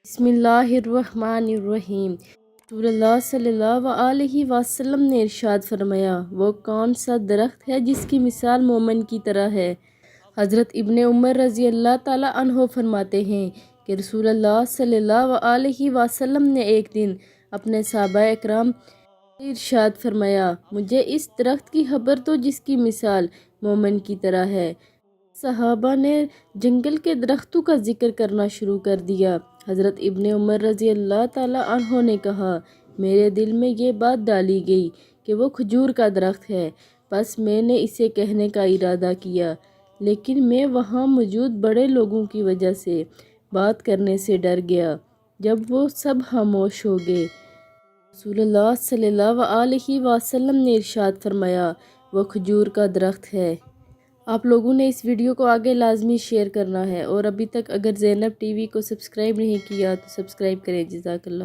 بسم اللہ الرحمن الرحیم۔ رسول اللہ صلی اللہ علیہ وسلم نے ارشاد فرمایا، وہ کون سا درخت ہے جس کی مثال مومن کی طرح ہے؟ حضرت ابن عمر رضی اللہ تعالیٰ عنہ فرماتے ہیں کہ رسول اللہ صلی اللہ علیہ وسلم نے ایک دن اپنے صحابہ اکرام سے ارشاد فرمایا، مجھے اس درخت کی خبر دو جس کی مثال مومن کی طرح ہے۔ صحابہ نے جنگل کے درختوں کا ذکر کرنا شروع کر دیا۔ حضرت ابن عمر رضی اللہ تعالیٰ عنہ نے کہا، میرے دل میں یہ بات ڈالی گئی کہ وہ کھجور کا درخت ہے، بس میں نے اسے کہنے کا ارادہ کیا، لیکن میں وہاں موجود بڑے لوگوں کی وجہ سے بات کرنے سے ڈر گیا۔ جب وہ سب خاموش ہو گئے، رسول اللہ صلی اللہ علیہ وسلم نے ارشاد فرمایا، وہ کھجور کا درخت ہے۔ آپ لوگوں نے اس ویڈیو کو آگے لازمی شیئر کرنا ہے، اور ابھی تک اگر زینب ٹی وی کو سبسکرائب نہیں کیا تو سبسکرائب کریں۔ جزاک اللہ۔